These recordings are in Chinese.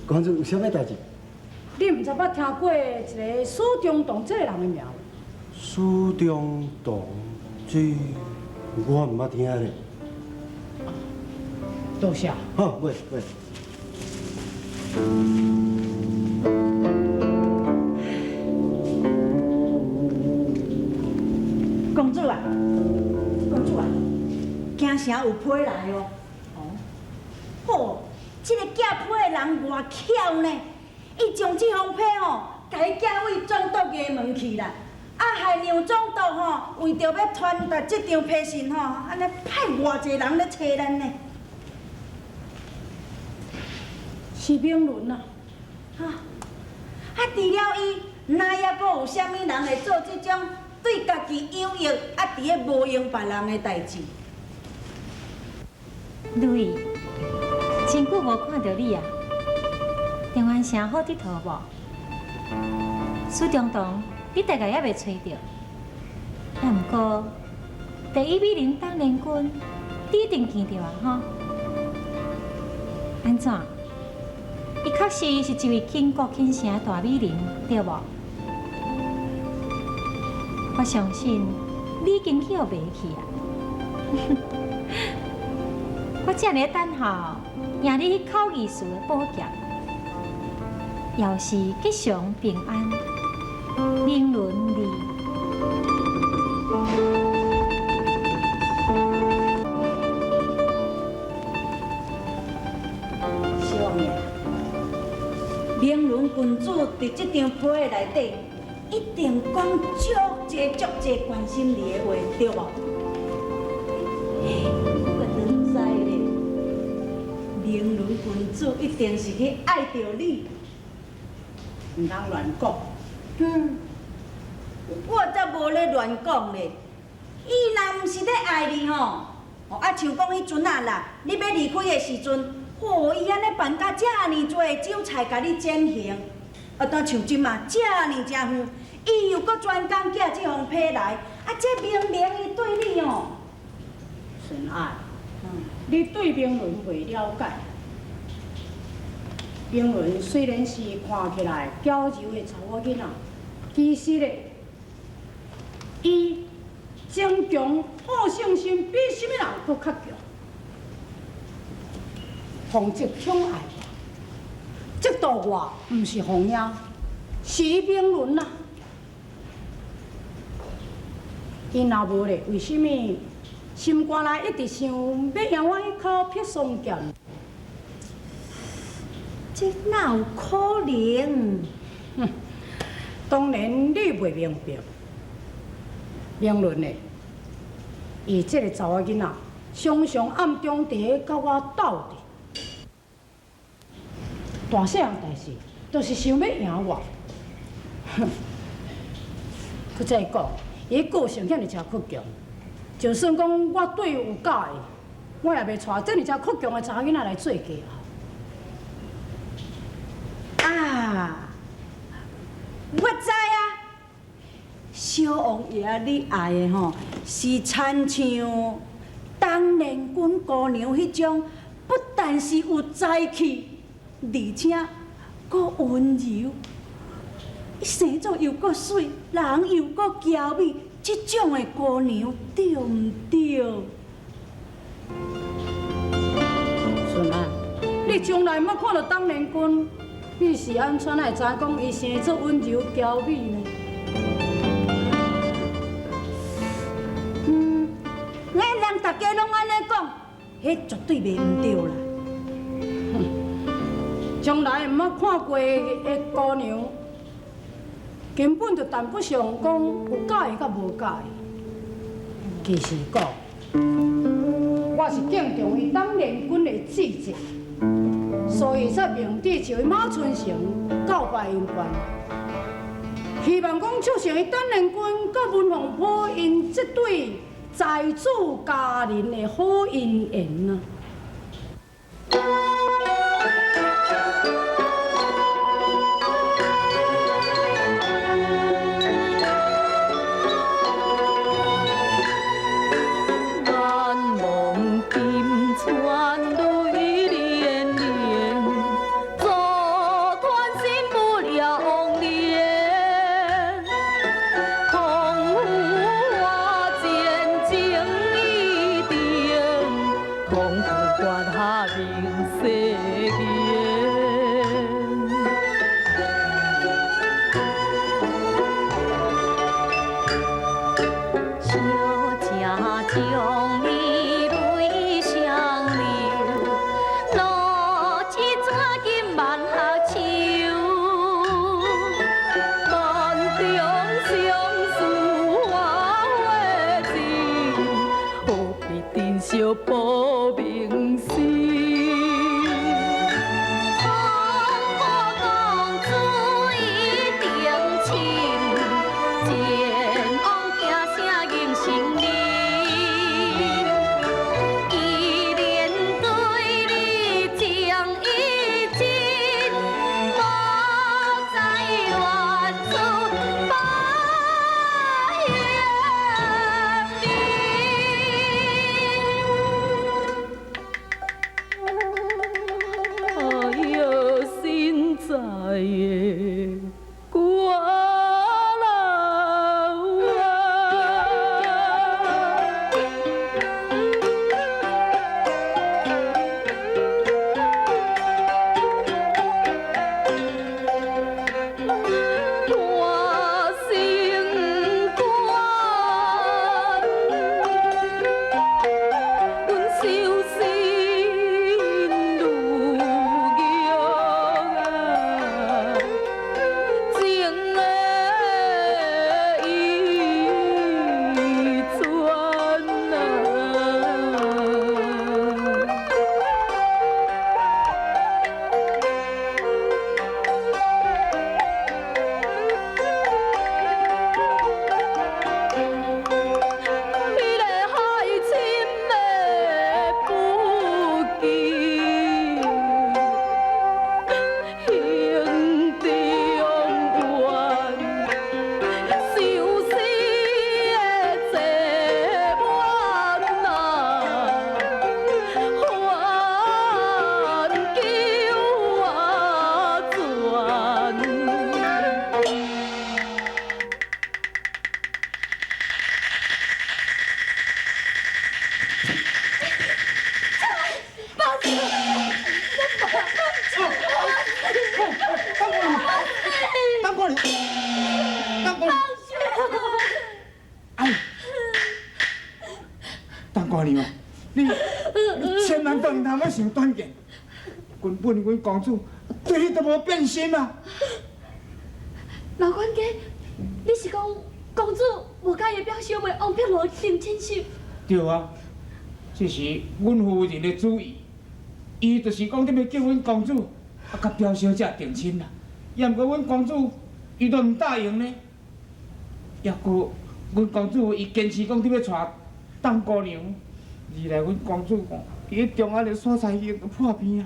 公主有啥物代志？你毋知捌听过一个苏中栋这个人的名？苏中栋，这我毋捌听咧。多谢。好，喂。公主啊，惊啥有批来哦？哦，这个寄批的人偌巧呢，伊将这封批吼，甲伊寄位总督衙门去啦。啊，害杨总督吼，为着要传达这张批信吼，安尼派偌济人咧找咱呢。是明伦啊。除了伊，哪也阁有啥物人会做这种对家己有益，伫咧无用别人的代志？如意，真久无看到你啊！中原城好佚佗无？苏中栋，你大概也未找到。啊，毋过第一美人当联军，你一定见到啊，吼？安怎？伊确实是一位倾国倾城大美人，对无？我相信你已经去互卖去啊！我这样的等候，赢你去考艺术的宝剑，要是吉祥平安，明伦利。兄弟，明伦君主伫这张批的内底，一定讲足济关心你的话，对无？我当知咧，明伦君主一定是去爱着你，唔通乱讲。我才无咧乱讲咧。伊若毋是咧爱你吼，啊像讲迄阵啊啦，你要离开的时阵，伊安尼办甲遮尔多的酒菜甲你践行，啊，当像即嘛遮尔正远，伊又搁专工寄这封批来，啊，这明明伊对你哦。纯爱，你对明伦未了解。明伦虽然是看起来娇柔的查某囡仔，其实咧，伊坚强、好胜心比什么人搁较强。皇职宠爱我，这道我毋是红英，是明伦啊。伊若无咧，为什么心肝内一直想要让我去考撇双剑？这哪有可能？当然你袂明白。明伦嘞，伊这个查某囡仔，常常暗中伫咧甲我斗阵，大细项代志，都是想要赢我。佮再讲，伊个性遐尔诚倔强，就算讲我对有假的，我也袂带这尔诚倔强的查某囡仔来做家后。啊，我知啊，是小王爷，你爱的吼，是亲像当年阮姑娘迄种，不但是有才气，而且阁温柔，生作又阁水，人又阁娇美，这种的姑娘对毋对？顺啊，你从来莫看到当年君，你是安怎会知讲伊生作温柔娇美呢？人大家拢安尼讲，迄绝对袂毋对啦。从来毋捌看过的姑娘，根本就谈不上讲有介意甲无介意。其实讲，我是敬重伊当年君的志气，所以才明知就伊马春成告白姻缘，希望讲促成伊当年君甲文凤坡因这对财主佳人的好姻缘啊！想短见，根本阮公主对你都无变心啊！老管家，你是讲公主无介意表小妹王碧罗定亲手？对啊，这是阮夫人的主意，伊就是讲你要叫阮公主啊，甲表小姐定亲啦。也毋过阮公主伊都毋答应呢。也过阮公主伊坚持讲你要娶当姑娘，二来阮公主讲。伊中央的所在已经破病啊！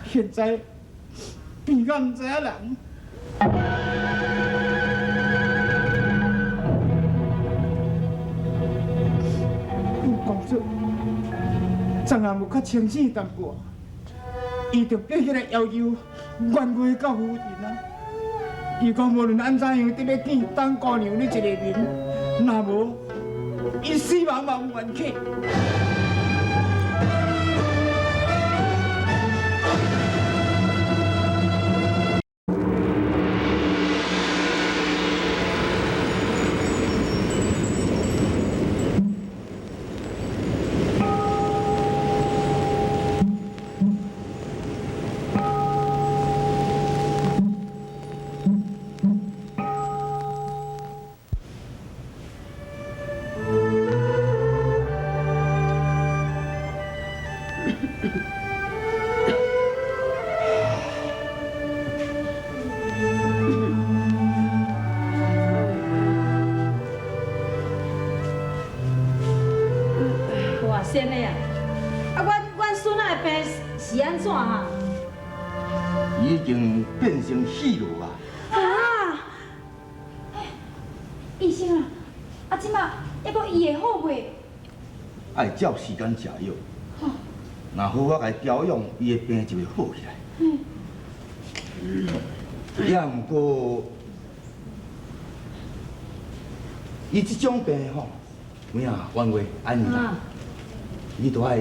现在病到毋知影人。昨暗有较清醒淡薄，伊就爬起来要求冤枉到夫人啊！伊讲无论安怎样，得要见当姑娘你一个面，若无，伊死亡嘛有冤气。哇，先的啊！啊，阮孙仔的病是安怎啊？已经变成戏路啊！啊！医生啊，啊，即马抑阁医会好袂？爱照时间食药，若好我来调养，伊的病就会好起来。也毋过，伊即种病吼，有影冤话安尼啦，伊都爱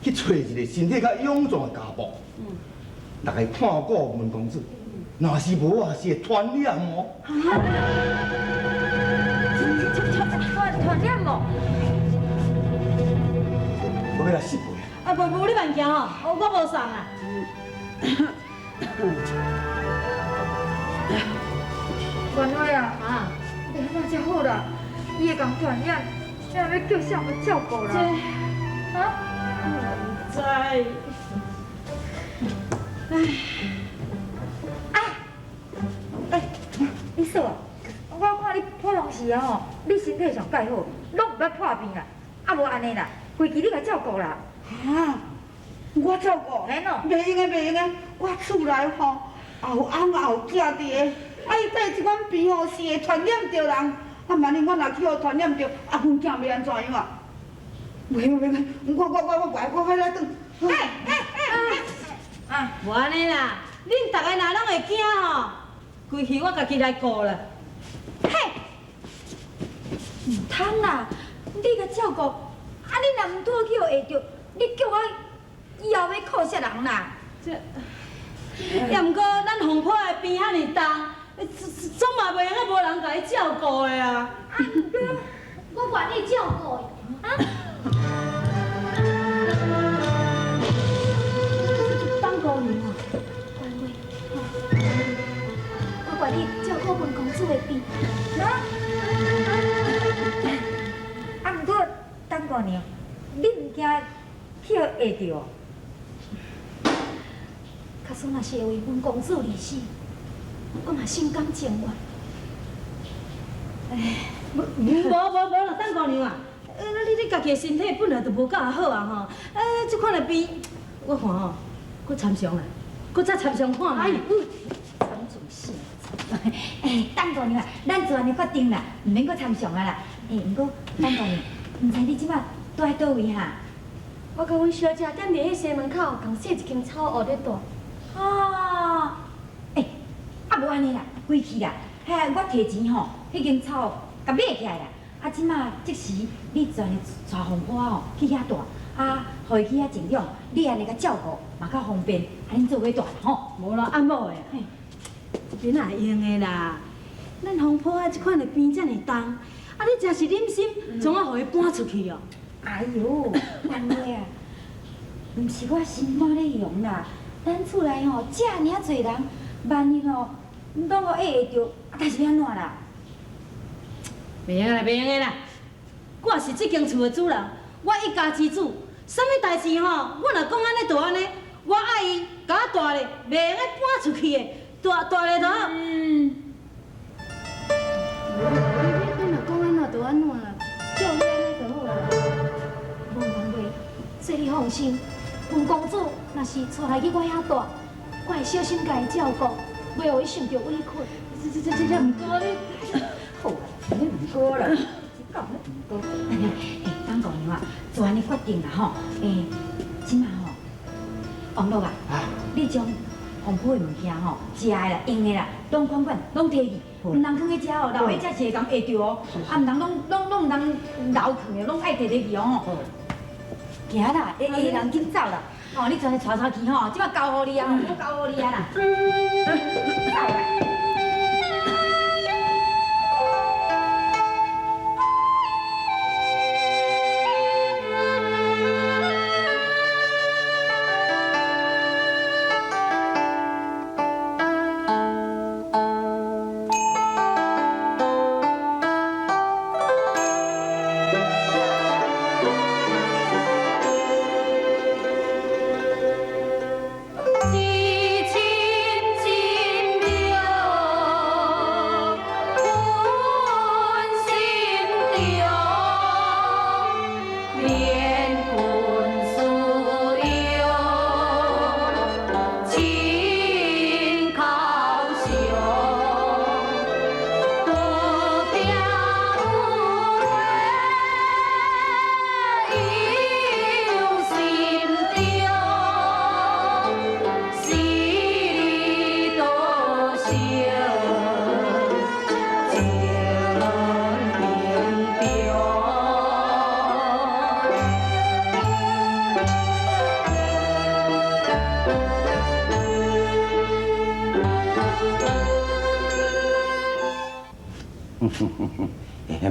去找一个身体较勇壮的家婆，来看顾文公子。若是无啊，是会传染哦。传染无？我要来失陪。啊，无你慢行哦，我无送啊。原来啊，病那才好啦，伊会共传染，这要叫谁来照顾啦？啊？知。你说，我看你普通时啊吼，你身体上介好，拢毋捌破病啦，啊无安尼啦，规期你甲照顾啦。啊，我照顾，免咯，袂用的，袂用的。我厝内吼后翁后囝伫个，啊伊带即款病吼是会传染着人，啊万一我若去互传染着，啊阮囝要安怎样啊？袂用袂用，我回来转。无安尼啦，恁大家若拢会惊吼，规气我家己来顾啦。嘿，唔通啦，你甲照顾，啊你若毋妥去会着，你叫我以后要靠啥人啦？也毋过咱红坡的病遐尼重，总嘛袂用无人甲伊照顾的啊。我愿意照顾伊，啊？当姑娘啊，关话，我愿意照顾本公主的病。啊，毋过当姑娘，你毋惊去会着哦？假使若是会为本公主而死，我嘛心甘情愿。无啦，等姑娘啊，你家己的身体本来就无介好啊吼，即款的病，我看吼，搁参详啦，搁再参详看卖。参详死！当姑娘啊，咱做安尼决定啦，毋免搁参详啊啦。毋过当姑娘，毋知你即摆住喺倒位哈？我甲阮小姐踮伫迄西门口，共洗一间草学咧住。啊，啊无安尼啦，归去啦。嘿，我摕钱吼，迄间草甲买起来啦。啊，即马即时你全日带红花吼去遐住，啊，互伊去遐静养，你安尼甲照顾嘛较方便，安尼做伙住吼。无啦，按某的，这边也用的啦。咱红坡啊，即款的病遮尔重，啊，你真是忍心将我互伊搬出去哦？哎哟，安尼啊，毋是我心肝咧用啦，咱厝内吼遮尔啊侪人，万一吼拢互会着，啊，但是要安怎啦？袂用啦，袂用的啦。我是这间厝的主人，我一家之主，啥物代志吼，我若讲安尼就安尼，我爱伊，甲我大咧，袂用搬出去的，大咧就好。你若讲安怎就安怎啦，照你安尼就好啦。无冤话，所以你放心，本公主若是带来去我遐住，我会小心甲伊照顾，袂互伊受着委屈。这毋过你，好啦，你毋过啦，讲咧毋过。当姑娘啊，做安尼决定啦吼，即马吼，王乐啊，你将红铺的物件吼，食的啦、用的啦，拢款款拢摕去，唔通放喺遮哦，留喺遮是会讲会着哦，啊唔通拢唔通留去的，拢爱摕摕去哦吼。行啦，下人紧走啦，哦，你全带去吼，即马交互你啊，我交互你啊啦。走啦。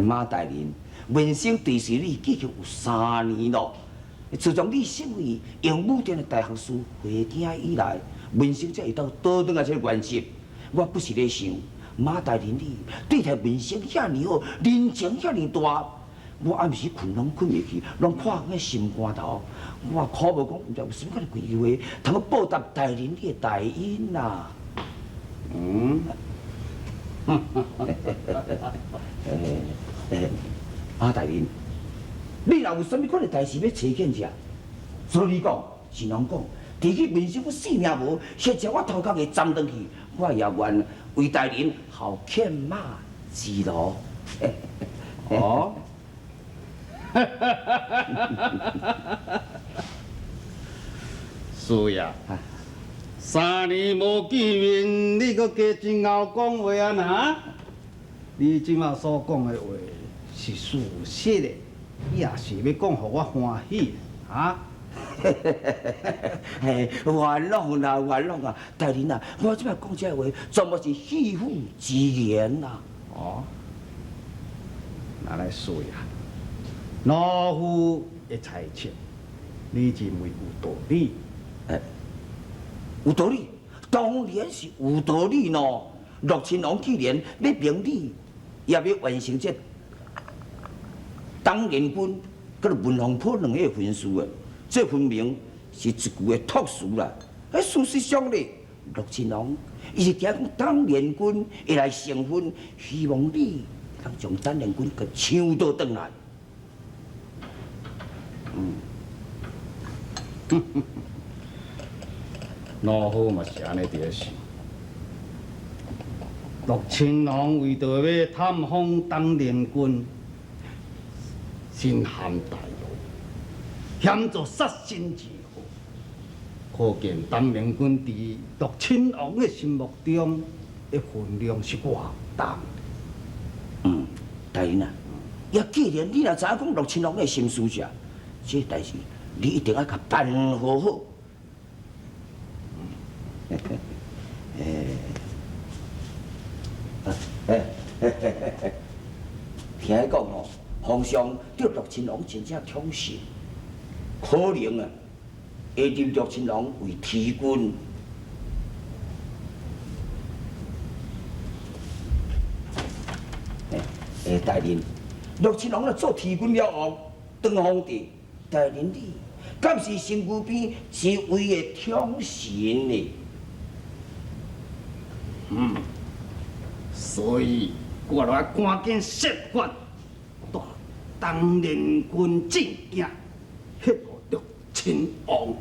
马大人，文生对视你继续有3年咯。自从你成为用武殿的大学士会听以来，文生才会到倒转啊这个原则。我不是咧想，马大人你对待文生遐尼好，人情遐尼大，我暗时困拢困袂去，拢看喺心肝头。我可无讲，毋知有什么款的机会，通去报答大人你的大恩呐。马大人，你若有啥物款的代志要找见者，所以讲，是人讲，除去面上我性命无，或者我头壳会站转去，我也愿为大人效犬马之劳。哦，是呀，3年无见面，你搁加真后讲话啊呐？你即马所讲的话是事实的，也是要讲互我欢喜啊！嘿，原谅啦，原谅啊，大人啊，我即摆讲这话，全部是肺腑之言呐。哦，那来说呀，老夫的猜测，你认为有道理？有道理，当然是有道理喏。陆亲王既然要明理，也要完成这当年军佮文皇坡2个分数啊，这分明是一句的托词啦。事实上咧，陆亲王伊是惊讲当年军会来成婚，希望你能将当年军佮抢倒转来。老夫嘛是安尼伫咧想。陆亲王为着要探访当年军，身陷大牢，险作杀身之祸，可见当年军伫陆亲王的心目中的分量是偌重。大人啊，也既然你若知影讲陆亲王的心思者，这代志你一定要甲办好好。听讲吼，皇上对陆亲王真正宠信，可能啊会任陆亲王为提军。大人，陆亲王若做提军了后，当皇帝，大人你敢是身躯边一位的宠臣呢？所以我来赶紧设法带当年军进京，协助陆亲王。